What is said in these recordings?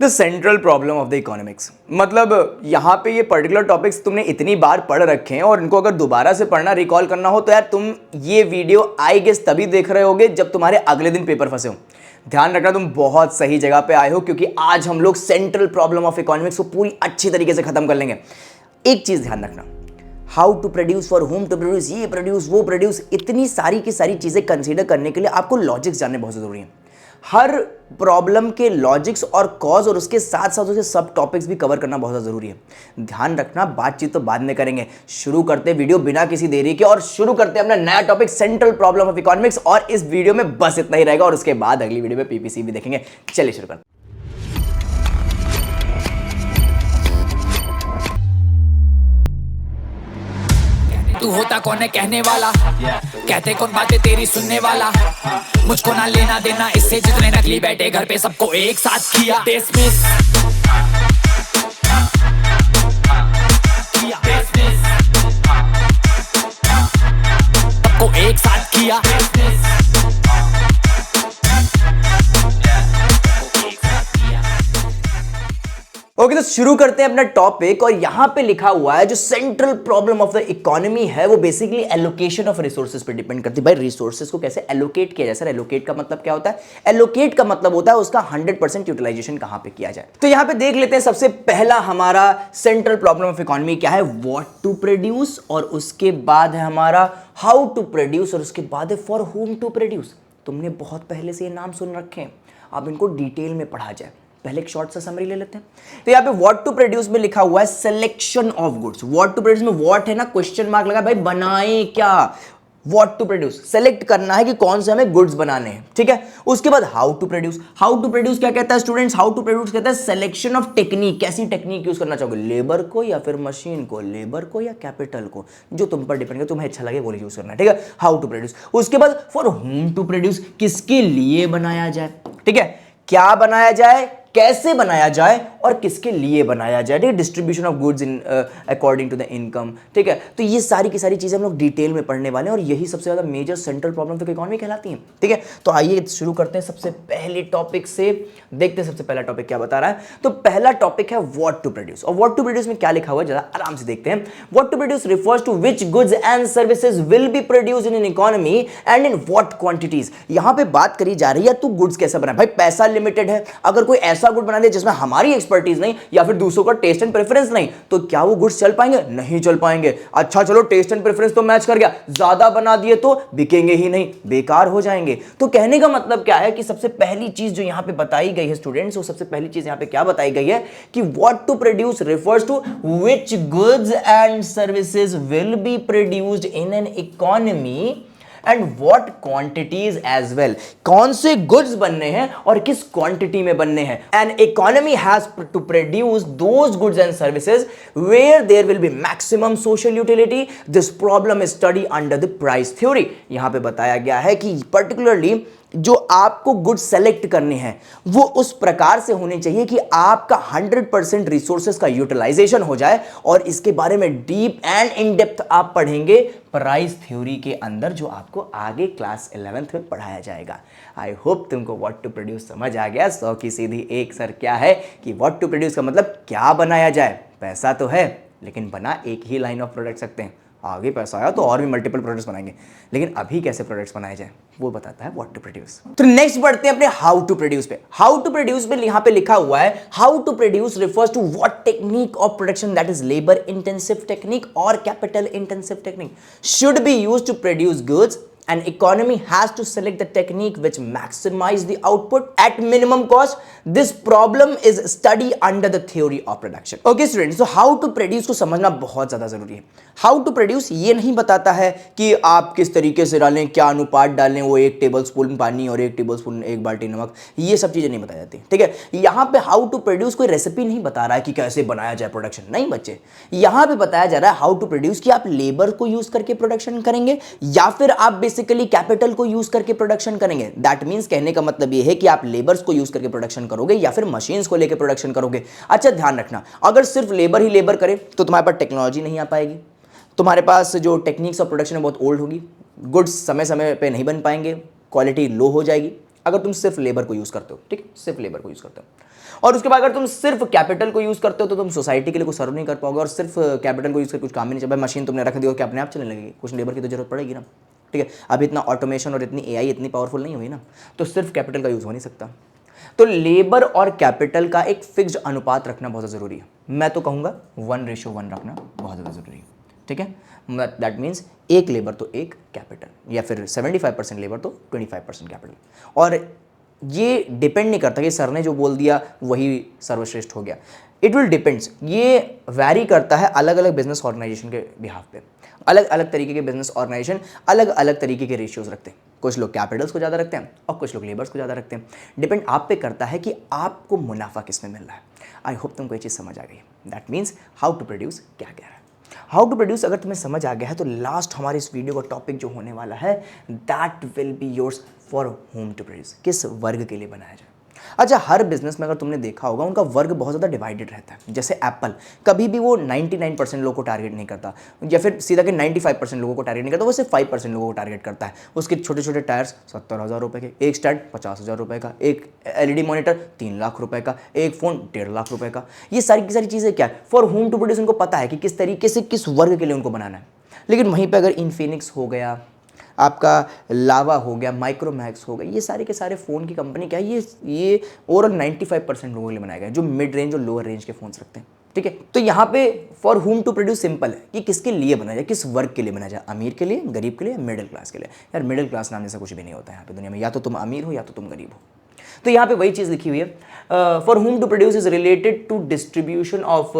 The central problem of the economics, मतलब यहाँ पे ये पर्टिकुलर टॉपिक्स तुमने इतनी बार पढ़ रखे हैं और इनको अगर दोबारा से पढ़ना रिकॉल करना हो तो यार तुम ये वीडियो आई गेस तभी देख रहे होगे जब तुम्हारे अगले दिन पेपर फंसे हो। ध्यान रखना तुम बहुत सही जगह पे आए हो, क्योंकि आज हम लोग सेंट्रल प्रॉब्लम ऑफ इकोनॉमिक्स को पूरी अच्छी तरीके से खत्म कर लेंगे। एक चीज ध्यान रखना, how to produce, for whom to produce, ये प्रोड्यूस वो प्रोड्यूस, इतनी सारी की सारी चीजें कंसीडर करने के लिए आपको लॉजिक्स जानने बहुत जरूरी है। हर प्रॉब्लम के लॉजिक्स और कॉज और उसके साथ साथ उसके सब टॉपिक्स भी कवर करना बहुत जरूरी है। ध्यान रखना, बातचीत तो बाद में करेंगे। शुरू करते वीडियो बिना किसी देरी के और शुरू करते अपना नया topic central problem of economics. और इस वीडियो में बस इतना ही रहेगा और उसके बाद अगली वीडियो में पीपीसी भी देखेंगे। चलिए शुरू करते। तू होता कौन है कहने वाला, कहते कौन बातें तेरी सुनने वाला। मुझको ना लेना देना इससे जितने नकली बैठे घर पे सबको एक साथ किया डिसमिस। सबको एक साथ किया डिसमिस। ओके, तो शुरू करते हैं अपना टॉपिक। और यहां पे लिखा हुआ है जो central problem of the economy है वो बेसिकली एलोकेशन ऑफ रिसोर्सेज पे डिपेंड करती है। भाई रिसोर्सेज को कैसे एलोकेट किया जाए? सर एलोकेट का मतलब क्या होता है? एलोकेट का मतलब होता है उसका 100% यूटिलाइजेशन कहां पे किया जाए। तो यहां पे देख लेते हैं सबसे पहला हमारा सेंट्रल प्रॉब्लम ऑफ इकोनॉमी क्या है, व्हाट टू प्रोड्यूस, और उसके बाद है हमारा हाउ टू प्रोड्यूस, और उसके बाद है फॉर होम टू प्रोड्यूस। तुमने बहुत पहले से ये नाम सुन रखे हैं, अब इनको डिटेल में पढ़ा जाए। पहले एक शॉर्ट सा समरी ले लेते हैं। तो यहाँ पे व्हाट टू प्रोड्यूस में लिखा हुआ है selection of goods. What to produce में व्हाट है ना, क्वेश्चन मार्क लगा, भाई बनाए क्या? व्हाट टू प्रोड्यूस, सेलेक्ट करना है कि कौन से हमें गुड्स बनाने हैं, ठीक है। उसके बाद how to produce. How to produce क्या कहता है स्टूडेंट्स? हाउ टू प्रोड्यूस कहता है सिलेक्शन ऑफ टेक्निक। कैसी टेक्निक यूज करना चाहोगे, लेबर को या फिर मशीन को, लेबर को या कैपिटल को, जो तुम पर डिपेंड करे, तुम्हें अच्छा लगे वो यूज करना है, ठीक है। How to produce. उसके बाद फॉर होम टू प्रोड्यूस, किसके लिए बनाया जाए, ठीक है। क्या बनाया जाए, कैसे बनाया जाए और किसके लिए बनाया जाए, ठीक है। Distribution of goods in according to the income, ठीक है। तो ये सारी की सारी चीजें हम लोग डिटेल में पढ़ने वाले हैं और यही सबसे ज्यादा major central problem of economy कहलाती हैं, ठीक है। तो आइए शुरू करते हैं सबसे पहले टॉपिक से। देखते हैं सबसे पहला टॉपिक क्या बता रहा है। तो पहला टॉपिक है व्हाट टू प्रोड्यूस। और व्हाट टू प्रोड्यूस में क्या लिखा हुआ है जरा आराम से देखते हैं। What to produce refers to which goods and services will be produced in an economy and in what quantities. यहां पे बात करी जा रही है तू गुड्स कैसे बनाए। भाई पैसा लिमिटेड है, अगर कोई ऐसा गुड बना दे जिसमें हमारी एक्सपर्टीज नहीं या फिर दूसरों का टेस्ट एंड प्रेफरेंस नहीं, तो क्या वो गुड्स चल पाएंगे? नहीं चल पाएंगे। अच्छा चलो टेस्ट एंड प्रेफरेंस तो मैच कर गया, ज्यादा बना दिए तो बिकेंगे ही नहीं, बेकार हो जाएंगे। तो कहने का मतलब क्या है कि सबसे पहली चीज जो यहां पे बताई गई है स्टूडेंट्स, वो सबसे पहली चीज यहां पे क्या बताई गई है कि what to produce refers to which goods and services will be produced in an economy and what quantities as well. कौन से गुड्स बनने हैं और किस क्वांटिटी में बनने हैं। An economy has to produce those goods and services where there will be maximum social utility. This problem is study under the price theory. यहां पे बताया गया है कि पर्टिकुलरली जो आपको गुड्स सेलेक्ट करने हैं वो उस प्रकार से होने चाहिए कि आपका 100% रिसोर्सेज का यूटिलाइजेशन हो जाए। और इसके बारे में डीप एंड इन डेप्थ आप पढ़ेंगे प्राइस थ्योरी के अंदर, जो आपको आगे क्लास 11th में पढ़ाया जाएगा। आई होप तुमको व्हाट टू प्रोड्यूस समझ आ गया। 100 की सीधी एक सर क्या है कि व्हाट टू प्रोड्यूस का मतलब क्या बनाया जाए। पैसा तो है लेकिन बना एक ही लाइन ऑफ प्रोडक्ट सकते हैं, आगे पैसा आया तो और भी मल्टीपल प्रोडक्ट्स बनाएंगे, लेकिन अभी कैसे प्रोडक्ट्स बनाए जाए वो बताता है व्हाट टू प्रोड्यूस। तो नेक्स्ट बढ़ते हैं अपने हाउ टू प्रोड्यूस पे। हाउ टू प्रोड्यूस में यहां पे लिखा हुआ है how to produce refers to what technique of production that is labour intensive technique और capital intensive technique should be used to produce goods. An economy has to select the technique which maximize the output at minimum cost. This problem is study under the theory of production. Okay students, so how to produce को समझना बहुत ज्यादा जरूरी है। How to produce ये नहीं बताता है कि आप किस तरीके से डालें, क्या अनुपात डालें, वो 1 टेबलस्पून पानी और 1 टेबलस्पून 1 बाल्टी नमक, ये सब चीजें नहीं बताई जाती, ठीक है। यहाँ पे हाउ टू प्रोड्यूस कोई रेसिपी नहीं बता रहा है कि कैसे बनाया जाए प्रोडक्शन, नहीं बच्चे। यहाँ पे बताया जा रहा है हाउ टू प्रोड्यूस कि आप लेबर को यूज करके प्रोडक्शन करेंगे या फिर आप बेसिकली कैपिटल को यूज करके प्रोडक्शन करेंगे। दैट मींस कहने का मतलब ये है कि आप लेबर्स को यूज करके प्रोडक्शन करोगे या फिर मशीन्स को लेकर प्रोडक्शन करोगे। अच्छा ध्यान रखना, अगर सिर्फ लेबर ही लेबर करे तो तुम्हारे पास टेक्नोलॉजी नहीं आ पाएगी, तुम्हारे पास जो टेक्निक्स ऑफ प्रोडक्शन है बहुत ओल्ड होगी, गुड्स समय समय पे नहीं बन पाएंगे, क्वालिटी लो हो जाएगी। अगर तुम सिर्फ लेबर को यूज करते हो, ठीक है, सिर्फ लेबर को यूज करते हो। और उसके बाद अगर तुम सिर्फ कैपिटल को यूज करते हो तो तुम सोसाइटी के लिए कुछ सर्व नहीं कर पाओगे, और सिर्फ कैपिटल को यूज करके कुछ काम ही नहीं चल। भाई मशीन तुमने रख दी हो कि अपने आप चलने लगेगी, कुछ लेबर की तो जरूरत पड़ेगी ना, ठीक है। अभी इतना ऑटोमेशन और इतनी एआई इतनी पावरफुल नहीं हुई ना, तो सिर्फ कैपिटल का यूज हो नहीं सकता। तो लेबर और कैपिटल का एक फिक्स्ड अनुपात रखना बहुत ज़रूरी है। मैं तो कहूँगा 1:1 रखना बहुत ज़्यादा ज़रूरी है, ठीक है। दैट मीन्स एक लेबर तो एक कैपिटल, या फिर 75% लेबर तो 25% कैपिटल। और ये डिपेंड नहीं करता कि सर ने जो बोल दिया वही सर्वश्रेष्ठ हो गया। इट विल डिपेंड्स, ये वैरी करता है अलग अलग बिजनेस ऑर्गेनाइजेशन के बिहाफ पे। अलग अलग तरीके के बिजनेस ऑर्गेनाइजेशन अलग अलग तरीके के रेशियोज रखते हैं। कुछ लोग कैपिटल्स को ज़्यादा रखते हैं और कुछ लोग लेबर्स को ज़्यादा रखते हैं। डिपेंड आप पे करता है कि आपको मुनाफा किस में मिल रहा है। आई होप तुमको ये चीज़ समझ आ गई। That means how to produce क्या कह रहा है। हाउ टू प्रोड्यूस अगर तुम्हें समझ आ गया है तो लास्ट हमारे इस वीडियो का टॉपिक जो होने वाला है that will be yours for whom to produce. किस वर्ग के लिए बनाया जाए। अच्छा, हर बिजनेस में अगर तुमने देखा होगा उनका वर्ग बहुत ज़्यादा डिवाइडेड रहता है। जैसे एप्पल कभी भी वो 99% लोगों को टारगेट नहीं करता, या फिर सीधा कि 95% लोगों को टारगेट नहीं करता, वो सिर्फ 5% लोगों को टारगेट करता है। उसके छोटे छोटे टायर्स 70,000 रुपये के, एक स्टैंड 50,000 रुपये का, एक LED मॉनिटर 3 लाख रुपये का, एक फ़ोन 1.5 लाख रुपये का। ये सारी की सारी चीज़ें क्या है, फॉर होम टू प्रोड्यूस। उनको पता है कि किस तरीके से किस वर्ग के लिए उनको बनाना है। लेकिन वहीं पर अगर इन्फिनिक्स हो गया, आपका लावा हो गया, माइक्रोमैक्स हो गया, ये सारे के सारे फ़ोन की कंपनी क्या है, ये ओवरऑल 95% लोगों के लिए बनाए गए जो मिड रेंज और लोअर रेंज के फ़ोन्स रखते हैं, ठीक है। तो यहाँ पे for whom to produce simple है कि किसके लिए बनाया जाए, किस वर्ग के लिए बनाया जाए, अमीर के लिए, गरीब के लिए, मिडिल क्लास के लिए। यार मिडिल क्लास नाम जैसा कुछ भी नहीं होता है यहाँ पे दुनिया में, या तो तुम अमीर हो या तो तुम गरीब हो। तो यहाँ पे वही चीज़ लिखी हुई है, for whom to produce is related to distribution of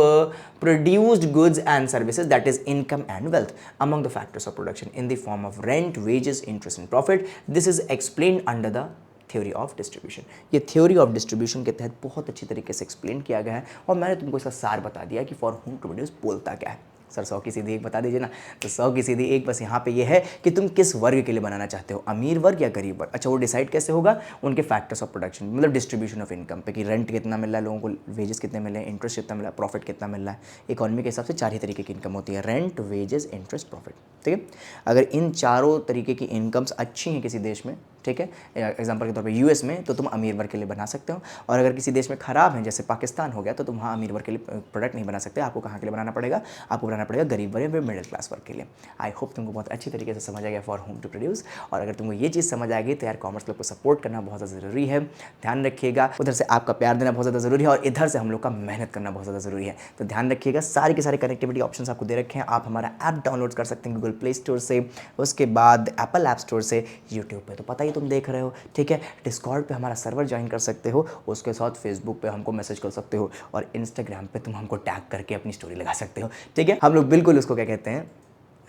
produced goods and services, that is income and wealth among the factors of production in the form of rent, wages, interest and profit. This is explained under the theory of distribution. ये theory of distribution के तहत बहुत अच्छी तरीके से explain किया गया है और मैंने तुमको इसका सार बता दिया कि फॉर होम टू प्रोड्यूस बोलता क्या है। सर 100 की सीधी एक बता दीजिए ना। तो 100 की सीधी एक बस यहाँ पे ये है कि तुम किस वर्ग के लिए बनाना चाहते हो, अमीर वर्ग या गरीब वर्ग। अच्छा, वो डिसाइड कैसे होगा, उनके फैक्टर्स ऑफ प्रोडक्शन, मतलब डिस्ट्रीब्यूशन ऑफ इनकम पे कि रेंट कितना मिल रहा है लोगों को, वेजेस कितने मिल रहे हैं, इंटरेस्ट कितना मिल रहा है, प्रॉफिट कितना मिल रहा है। इकोनॉमी के हिसाब से 4 ही तरीके की इनकम होती है, रेंट, वेजेस, इंटरेस्ट, प्रॉफिट, ठीक है। अगर इन चारों तरीके की इनकम्स अच्छी हैं किसी देश में, ठीक है, एग्जांपल के तौर पे यूएस में, तो तुम अमीर वर्ग के लिए बना सकते हो। और अगर किसी देश में ख़राब है जैसे पाकिस्तान हो गया, तो तुम वहाँ अमीर वर्ग के लिए प्रोडक्ट नहीं बना सकते। आपको कहाँ के लिए बनाना पड़ेगा, आपको बनाना पड़ेगा गरीब वर्ग या मिडिल क्लास वर्ग के लिए। आई होप तुमको बहुत अच्छी तरीके से समझ आ गया फॉर होम टू प्रोड्यूस। और अगर तुमको ये चीज़ समझ आ गई तो यार कॉमर्स क्लब को सपोर्ट करना बहुत ज़्यादा ज़रूरी है। ध्यान रखिएगा, उधर से आपका प्यार देना बहुत ज़्यादा ज़रूरी है और इधर से हम लोग का मेहनत करना बहुत ज़्यादा ज़रूरी है। तो ध्यान रखिएगा, सारे के सारे कनेक्टिविटी ऑप्शन आपको दे रखे हैं। आप हमारा ऐप डाउनलोड कर सकते हैं गूगल प्ले स्टोर से, उसके बाद एप्पल ऐप स्टोर से, यूट्यूब पे तो पता ही तुम देख रहे हो, ठीक है। डिस्कॉर्ड पे हमारा सर्वर ज्वाइन कर सकते हो, उसके साथ फेसबुक पे हमको मैसेज कर सकते हो और इंस्टाग्राम पे तुम हमको टैग करके अपनी स्टोरी लगा सकते हो, ठीक है। हम लोग बिल्कुल उसको क्या कहते हैं,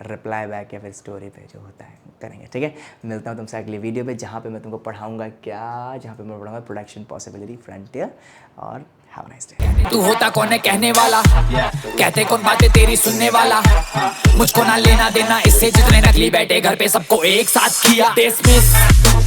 रिप्लाई बैक या फिर स्टोरी पे जो होता है करेंगे, ठीक है। मिलता हूँ तुमसे अगली वीडियो में जहाँ पे मैं तुमको पढ़ाऊँगा क्या, जहाँ पे मैं पढ़ाऊँगा प्रोडक्शन पॉसिबिलिटी फ्रंटियर। और हैव अ नाइस डे। तू होता कौन है कहने वाला, कहते कौन बातें तेरी सुनने वाला, मुझको ना लेना देना इससे जितने नकली बैठे घर पे सबको एक साथ किया। डिसमिस